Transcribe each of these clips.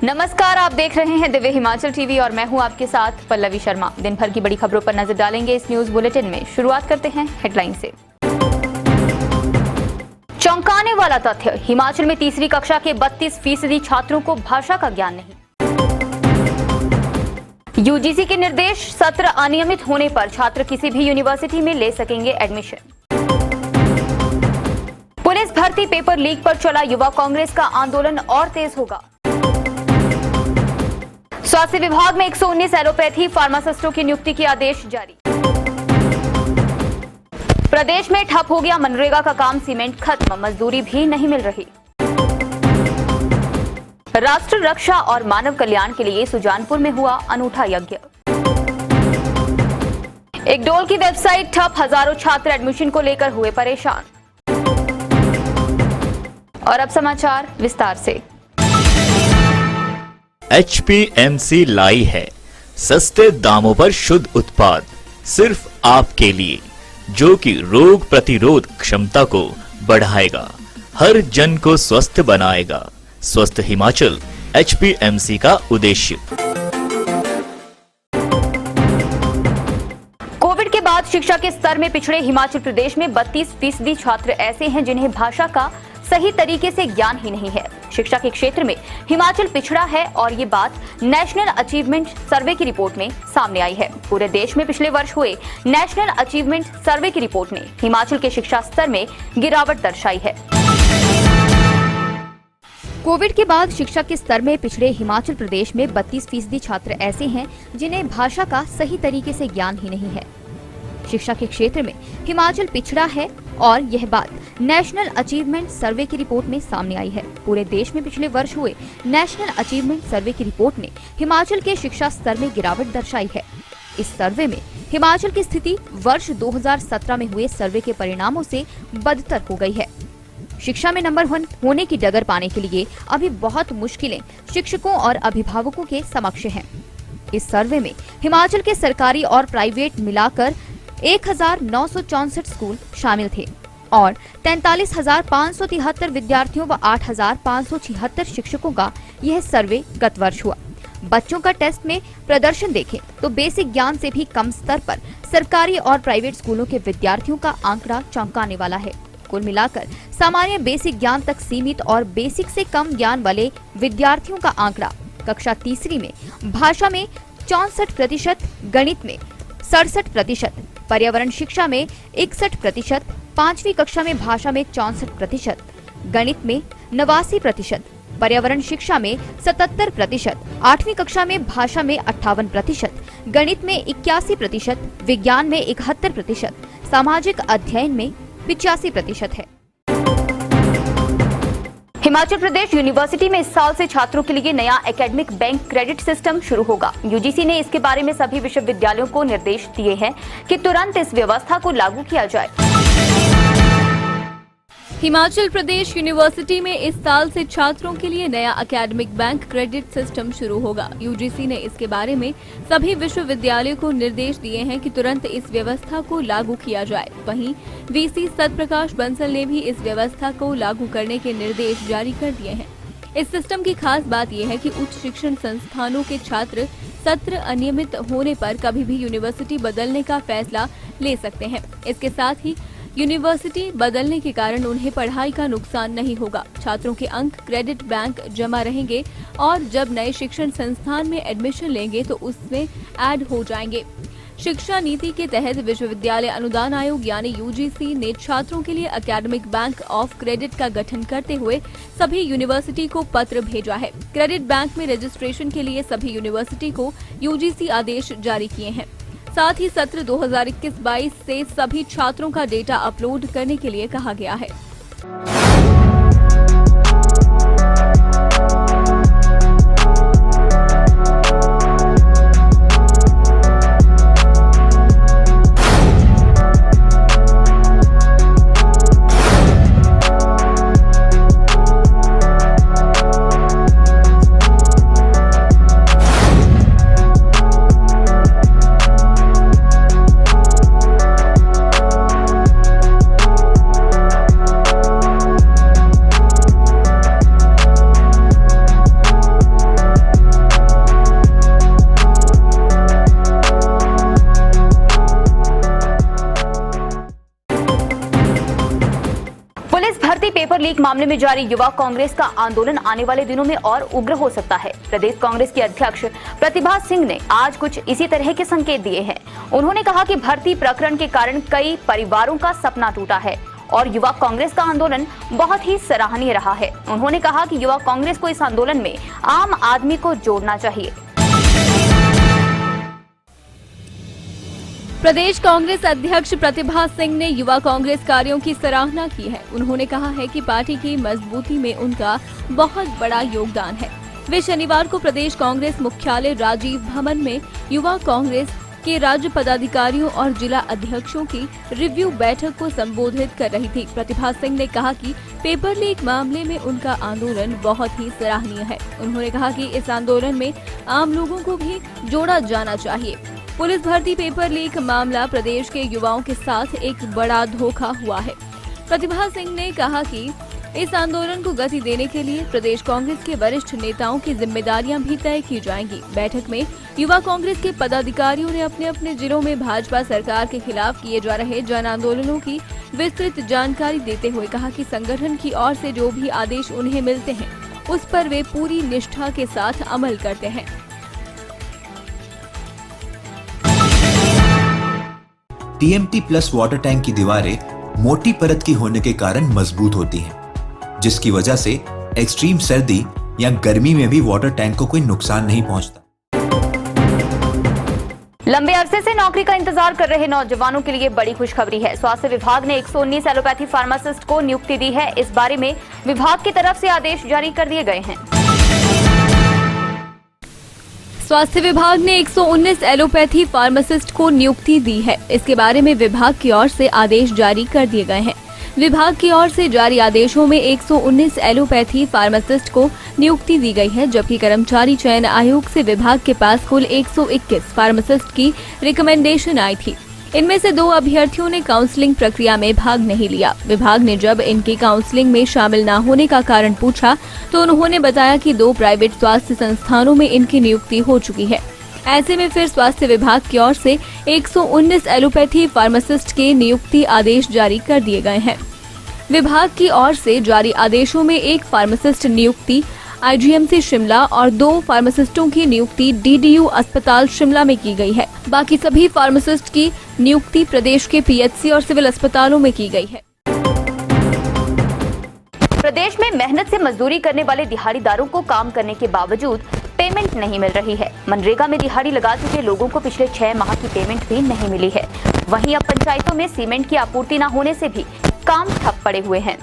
नमस्कार, आप देख रहे हैं दिव्य हिमाचल टीवी और मैं हूं आपके साथ पल्लवी शर्मा। दिन भर की बड़ी खबरों पर नजर डालेंगे इस न्यूज बुलेटिन में। शुरुआत करते हैं हेडलाइन से। चौंकाने वाला तथ्य, हिमाचल में तीसरी कक्षा के 32% छात्रों को भाषा का ज्ञान नहीं। यूजीसी के निर्देश, सत्र अनियमित होने पर छात्र किसी भी यूनिवर्सिटी में ले सकेंगे एडमिशन। पुलिस भर्ती पेपर लीक पर चला युवा कांग्रेस का आंदोलन और तेज होगा। स्वास्थ्य विभाग में 119 एलोपैथी फार्मासिस्टों की नियुक्ति के आदेश जारी। प्रदेश में ठप हो गया मनरेगा का काम, सीमेंट खत्म, मजदूरी भी नहीं मिल रही। राष्ट्र रक्षा और मानव कल्याण के लिए सुजानपुर में हुआ अनूठा यज्ञ। एक डोल की वेबसाइट ठप, हजारों छात्र एडमिशन को लेकर हुए परेशान। और अब समाचार विस्तार से। HPMC लाई है सस्ते दामों पर शुद्ध उत्पाद सिर्फ आपके लिए, जो कि रोग प्रतिरोध क्षमता को बढ़ाएगा, हर जन को स्वस्थ बनाएगा। स्वस्थ हिमाचल HPMC का उद्देश्य। कोविड के बाद शिक्षा के स्तर में पिछड़े हिमाचल प्रदेश में 32% छात्र ऐसे हैं जिन्हें भाषा का सही तरीके से ज्ञान ही नहीं है। शिक्षा के क्षेत्र में हिमाचल पिछड़ा है और ये बात नेशनल अचीवमेंट सर्वे की रिपोर्ट में सामने आई है। पूरे देश में पिछले वर्ष हुए नेशनल अचीवमेंट सर्वे की रिपोर्ट ने हिमाचल के शिक्षा स्तर में गिरावट दर्शाई है। कोविड के बाद शिक्षा के स्तर में पिछड़े हिमाचल प्रदेश में 32% छात्र ऐसे हैं जिन्हें भाषा का सही तरीके से ज्ञान ही नहीं है। शिक्षा के क्षेत्र में हिमाचल पिछड़ा है और यह बात नेशनल अचीवमेंट सर्वे की रिपोर्ट में सामने आई है। पूरे देश में पिछले वर्ष हुए नेशनल अचीवमेंट सर्वे की रिपोर्ट ने हिमाचल के शिक्षा स्तर में गिरावट दर्शाई है। इस सर्वे में हिमाचल की स्थिति वर्ष 2017 में हुए सर्वे के परिणामों से बदतर हो गई है। शिक्षा में नंबर 1 होने की डगर पाने के लिए अभी बहुत मुश्किलें शिक्षकों और अभिभावकों के समक्ष हैं। इस सर्वे में हिमाचल के सरकारी और प्राइवेट मिलाकर 1964 स्कूल शामिल थे और 43,573 विद्यार्थियों व 8,576 शिक्षकों का यह सर्वे गत वर्ष हुआ। बच्चों का टेस्ट में प्रदर्शन देखें तो बेसिक ज्ञान से भी कम स्तर पर सरकारी और प्राइवेट स्कूलों के विद्यार्थियों का आंकड़ा चौंकाने वाला है। कुल मिलाकर सामान्य बेसिक ज्ञान तक सीमित और बेसिक से कम ज्ञान वाले विद्यार्थियों का आंकड़ा कक्षा तीसरी में भाषा में 64%, गणित में 67%, पर्यावरण शिक्षा में 61%, 5वीं कक्षा में भाषा में 64%, गणित में 89%, पर्यावरण शिक्षा में 77%, 8वीं कक्षा में भाषा में 58%, गणित में 81%, विज्ञान में 71%, सामाजिक अध्ययन में 85% है। हिमाचल प्रदेश यूनिवर्सिटी में इस साल से छात्रों के लिए नया एकेडमिक बैंक क्रेडिट सिस्टम शुरू होगा। यूजीसी ने इसके बारे में सभी विश्वविद्यालयों को निर्देश दिए हैं कि तुरंत इस व्यवस्था को लागू किया जाए। हिमाचल प्रदेश यूनिवर्सिटी में इस साल से छात्रों के लिए नया एकेडमिक बैंक क्रेडिट सिस्टम शुरू होगा। यूजीसी ने इसके बारे में सभी विश्वविद्यालयों को निर्देश दिए हैं कि तुरंत इस व्यवस्था को लागू किया जाए। वहीं वीसी सतप्रकाश बंसल ने भी इस व्यवस्था को लागू करने के निर्देश जारी कर दिए हैं। इस सिस्टम की खास बात यह है कि उच्च शिक्षण संस्थानों के छात्र सत्र अनियमित होने पर कभी भी यूनिवर्सिटी बदलने का फैसला ले सकते हैं। इसके साथ ही यूनिवर्सिटी बदलने के कारण उन्हें पढ़ाई का नुकसान नहीं होगा। छात्रों के अंक क्रेडिट बैंक जमा रहेंगे और जब नए शिक्षण संस्थान में एडमिशन लेंगे तो उसमें ऐड हो जाएंगे। शिक्षा नीति के तहत विश्वविद्यालय अनुदान आयोग यानी यूजीसी ने छात्रों के लिए एकेडमिक बैंक ऑफ क्रेडिट का गठन करते हुए सभी यूनिवर्सिटी को पत्र भेजा है। क्रेडिट बैंक में रजिस्ट्रेशन के लिए सभी यूनिवर्सिटी को यूजीसी आदेश जारी किए हैं। साथ ही सत्र 2021-22 से सभी छात्रों का डेटा अपलोड करने के लिए कहा गया है। भर्ती पेपर लीक मामले में जारी युवा कांग्रेस का आंदोलन आने वाले दिनों में और उग्र हो सकता है। प्रदेश कांग्रेस की अध्यक्ष प्रतिभा सिंह ने आज कुछ इसी तरह के संकेत दिए हैं। उन्होंने कहा कि भर्ती प्रकरण के कारण कई परिवारों का सपना टूटा है और युवा कांग्रेस का आंदोलन बहुत ही सराहनीय रहा है। उन्होंने कहा कि युवा कांग्रेस को इस आंदोलन में आम आदमी को जोड़ना चाहिए। प्रदेश कांग्रेस अध्यक्ष प्रतिभा सिंह ने युवा कांग्रेस कार्यों की सराहना की है। उन्होंने कहा है कि पार्टी की मजबूती में उनका बहुत बड़ा योगदान है। वे शनिवार को प्रदेश कांग्रेस मुख्यालय राजीव भवन में युवा कांग्रेस के राज्य पदाधिकारियों और जिला अध्यक्षों की रिव्यू बैठक को संबोधित कर रही थी। प्रतिभा सिंह ने कहा कि पेपर लीक मामले में उनका आंदोलन बहुत ही सराहनीय है। उन्होंने कहा कि इस आंदोलन में आम लोगों को भी जोड़ा जाना चाहिए। पुलिस भर्ती पेपर लीक मामला प्रदेश के युवाओं के साथ एक बड़ा धोखा हुआ है। प्रतिभा सिंह ने कहा कि इस आंदोलन को गति देने के लिए प्रदेश कांग्रेस के वरिष्ठ नेताओं की जिम्मेदारियां भी तय की जाएंगी। बैठक में युवा कांग्रेस के पदाधिकारियों ने अपने अपने जिलों में भाजपा सरकार के खिलाफ किए जा रहे जन आंदोलनों की विस्तृत जानकारी देते हुए कहा कि संगठन की ओर से जो भी आदेश उन्हें मिलते हैं उस पर वे पूरी निष्ठा के साथ अमल करते हैं। टीएमटी प्लस वाटर टैंक की दीवारें मोटी परत की होने के कारण मजबूत होती हैं, जिसकी वजह से एक्सट्रीम सर्दी या गर्मी में भी वाटर टैंक को कोई नुकसान नहीं पहुंचता। लंबे अरसे से नौकरी का इंतजार कर रहे नौजवानों के लिए बड़ी खुशखबरी है। स्वास्थ्य विभाग ने 119 एलोपैथी फार्मासिस्ट को नियुक्ति दी है। इस बारे में विभाग की तरफ से आदेश जारी कर दिए गए हैं। स्वास्थ्य विभाग ने 119 एलोपैथी फार्मासिस्ट को नियुक्ति दी है। इसके बारे में विभाग की ओर से आदेश जारी कर दिए गए हैं। विभाग की ओर से जारी आदेशों में 119 एलोपैथी फार्मासिस्ट को नियुक्ति दी गई है, जबकि कर्मचारी चयन आयोग से विभाग के पास कुल 121 फार्मासिस्ट की रिकमेंडेशन आई थी। इनमें से 2 अभ्यर्थियों ने काउंसलिंग प्रक्रिया में भाग नहीं लिया। विभाग ने जब इनकी काउंसलिंग में शामिल न होने का कारण पूछा तो उन्होंने बताया कि 2 प्राइवेट स्वास्थ्य संस्थानों में इनकी नियुक्ति हो चुकी है। ऐसे में फिर स्वास्थ्य विभाग की ओर से 119 एलोपैथी फार्मासिस्ट के नियुक्ति आदेश जारी कर दिए गए हैं। विभाग की ओर से जारी आदेशों में 1 फार्मासिस्ट नियुक्ति आईजीएमसी शिमला और 2 फार्मासिस्टों की नियुक्ति डीडीयू अस्पताल शिमला में की गई है। बाकी सभी फार्मासिस्ट की नियुक्ति प्रदेश के पीएचसी और सिविल अस्पतालों में की गई है। प्रदेश में मेहनत से मजदूरी करने वाले दिहाड़ीदारों को काम करने के बावजूद पेमेंट नहीं मिल रही है। मनरेगा में दिहाड़ी लगा चुके लोगों को पिछले 6 माह की पेमेंट भी नहीं मिली है। वहीं अब पंचायतों में सीमेंट की आपूर्ति न होने से भी काम ठप पड़े हुए हैं।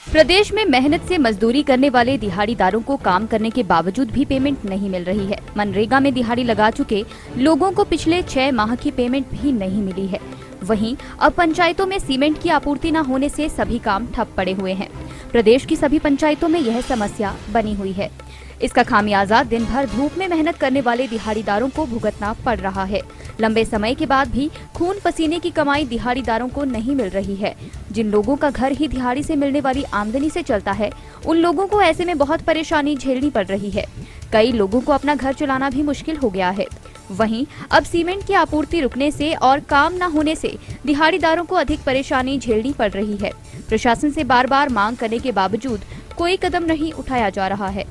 प्रदेश में मेहनत से मजदूरी करने वाले दिहाड़ीदारों को काम करने के बावजूद भी पेमेंट नहीं मिल रही है। मनरेगा में दिहाड़ी लगा चुके लोगों को पिछले 6 माह की पेमेंट भी नहीं मिली है। वहीं अब पंचायतों में सीमेंट की आपूर्ति न होने से सभी काम ठप पड़े हुए हैं। प्रदेश की सभी पंचायतों में यह समस्या बनी हुई है। इसका खामियाजा दिन भर धूप में मेहनत करने वाले दिहाड़ीदारों को भुगतना पड़ रहा है। लंबे समय के बाद भी खून पसीने की कमाई दिहाड़ीदारों को नहीं मिल रही है। जिन लोगों का घर ही दिहाड़ी से मिलने वाली आमदनी से चलता है, उन लोगों को ऐसे में बहुत परेशानी झेलनी पड़ रही है। कई लोगों को अपना घर चलाना भी मुश्किल हो गया है। वहीं अब सीमेंट की आपूर्ति रुकने से और काम न होने से दिहाड़ीदारों को अधिक परेशानी झेलनी पड़ रही है। प्रशासन से बार बार मांग करने के बावजूद कोई कदम नहीं उठाया जा रहा है।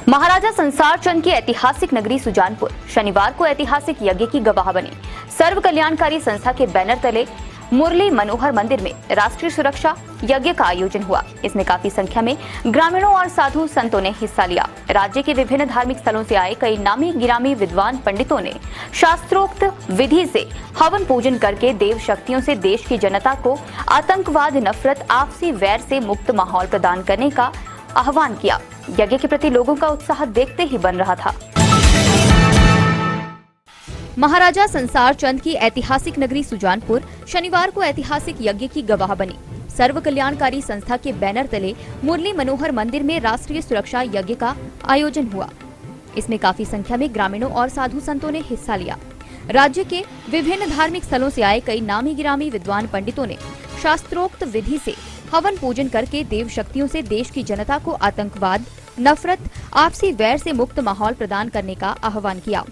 महाराजा संसार चंद की ऐतिहासिक नगरी सुजानपुर शनिवार को ऐतिहासिक यज्ञ की गवाह बनी। सर्व कल्याणकारी संस्था के बैनर तले मुरली मनोहर मंदिर में राष्ट्रीय सुरक्षा यज्ञ का आयोजन हुआ। इसमें काफी संख्या में ग्रामीणों और साधु संतों ने हिस्सा लिया। राज्य के विभिन्न धार्मिक स्थलों से आए कई नामी गिरामी विद्वान पंडितों ने शास्त्रोक्त विधि से हवन पूजन करके देव शक्तियों से देश की जनता को आतंकवाद, नफरत, आपसी वैर से मुक्त माहौल प्रदान करने का आह्वान किया। यज्ञ के प्रति लोगों का उत्साह देखते ही बन रहा था। महाराजा संसार चंद की ऐतिहासिक नगरी सुजानपुर शनिवार को ऐतिहासिक यज्ञ की गवाह बनी। सर्व कल्याणकारी संस्था के बैनर तले मुरली मनोहर मंदिर में राष्ट्रीय सुरक्षा यज्ञ का आयोजन हुआ। इसमें काफी संख्या में ग्रामीणों और साधु संतों ने हिस्सा लिया। राज्य के विभिन्न धार्मिक स्थलों से आए कई नामी गिरामी विद्वान पंडितों ने शास्त्रोक्त विधि से हवन पूजन करके देव शक्तियों से देश की जनता को आतंकवाद, नफरत, आपसी वैर से मुक्त माहौल प्रदान करने का आह्वान किया।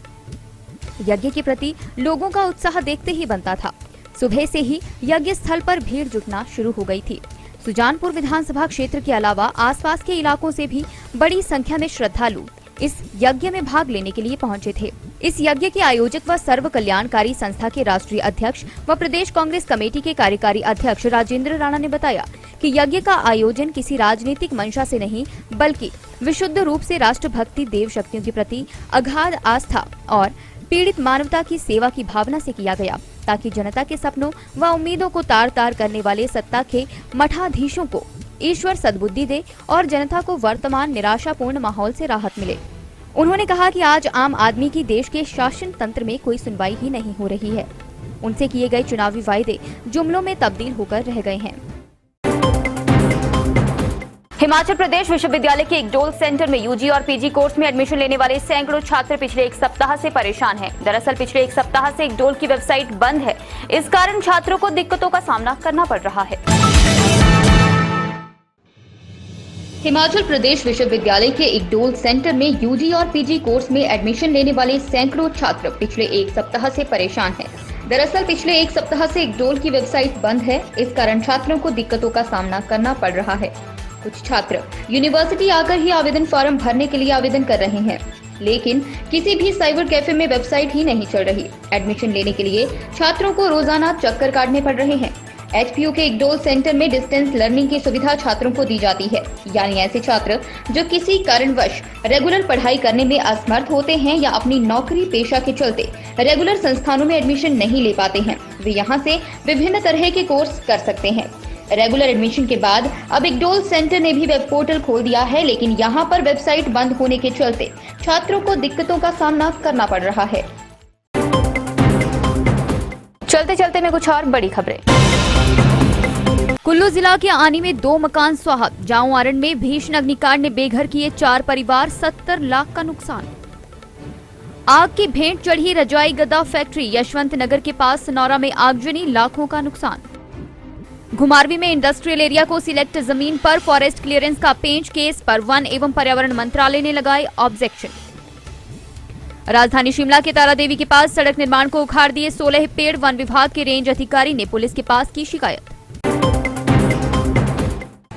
यज्ञ के प्रति लोगों का उत्साह देखते ही बनता था। सुबह से ही यज्ञ स्थल पर भीड़ जुटना शुरू हो गई थी। सुजानपुर विधानसभा क्षेत्र के अलावा आसपास के इलाकों से भी बड़ी संख्या में श्रद्धालु इस यज्ञ में भाग लेने के लिए पहुंचे थे। इस यज्ञ के आयोजक व सर्व कल्याणकारी संस्था के राष्ट्रीय अध्यक्ष व प्रदेश कांग्रेस कमेटी के कार्यकारी अध्यक्ष राजेंद्र राणा ने बताया कि यज्ञ का आयोजन किसी राजनीतिक मंशा से नहीं बल्कि विशुद्ध रूप से राष्ट्रभक्ति, देव शक्तियों के प्रति अगाध आस्था और पीड़ित मानवता की सेवा की भावना से किया गया, ताकि जनता के सपनों व उम्मीदों को तार तार करने वाले सत्ता के मठाधीशों को ईश्वर सद्बुद्धि दे और जनता को वर्तमान निराशापूर्ण माहौल से राहत मिले। उन्होंने कहा कि आज आम आदमी की देश के शासन तंत्र में कोई सुनवाई ही नहीं हो रही है। उनसे किए गए चुनावी वायदे जुमलों में तब्दील होकर रह गए हैं। हिमाचल प्रदेश विश्वविद्यालय के इक्डोल सेंटर में यूजी और पीजी कोर्स में एडमिशन लेने वाले सैकड़ों छात्र पिछले एक सप्ताह से परेशान हैं। दरअसल पिछले एक सप्ताह से इक्डोल की वेबसाइट बंद है। इस कारण छात्रों को दिक्कतों का सामना करना पड़ रहा है। हिमाचल प्रदेश विश्वविद्यालय के इक्डोल सेंटर में यूजी और पीजी कोर्स में एडमिशन लेने वाले सैकड़ों छात्र पिछले एक सप्ताह से परेशान हैं। दरअसल पिछले एक सप्ताह से इक्डोल की वेबसाइट बंद है। इस कारण छात्रों को दिक्कतों का सामना करना पड़ रहा है। कुछ छात्र यूनिवर्सिटी आकर ही आवेदन फॉर्म भरने के लिए आवेदन कर रहे हैं, लेकिन किसी भी साइबर कैफे में वेबसाइट ही नहीं चल रही। एडमिशन लेने के लिए छात्रों को रोजाना चक्कर काटने पड़ रहे हैं। एचपीयू के इक्डोल सेंटर में डिस्टेंस लर्निंग की सुविधा छात्रों को दी जाती है, यानी ऐसे छात्र जो किसी कारणवश रेगुलर पढ़ाई करने में असमर्थ होते हैं या अपनी नौकरी पेशा के चलते रेगुलर संस्थानों में एडमिशन नहीं ले पाते हैं, वे यहाँ से विभिन्न तरह के कोर्स कर सकते हैं। रेगुलर एडमिशन के बाद अब इक्डोल सेंटर ने भी वेब पोर्टल खोल दिया है, लेकिन यहाँ पर वेबसाइट बंद होने के चलते छात्रों को दिक्कतों का सामना करना पड़ रहा है। चलते चलते में कुछ और बड़ी खबरें। कुल्लू जिला के आनी में 2 मकान स्वाहा। जाऊं आरण में भीषण अग्निकांड ने बेघर किए 4 परिवार, 70 लाख का नुकसान। आग की भेंट चढ़ी रजाई गद्दा फैक्ट्री। यशवंत नगर के पास सनौरा में आगजनी, लाखों का नुकसान। घुमारवी में इंडस्ट्रियल एरिया को सिलेक्ट जमीन पर फॉरेस्ट क्लियरेंस का पेंच केस पर वन एवं पर्यावरण मंत्रालय ने लगाए ऑब्जेक्शन। राजधानी शिमला के तारादेवी के पास सड़क निर्माण को उखाड़ दिए 16 पेड़। वन विभाग के रेंज अधिकारी ने पुलिस के पास की शिकायत।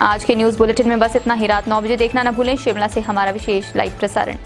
आज के न्यूज बुलेटिन में बस इतना ही। रात 9 बजे देखना न भूलें शिमला से हमारा विशेष लाइव प्रसारण।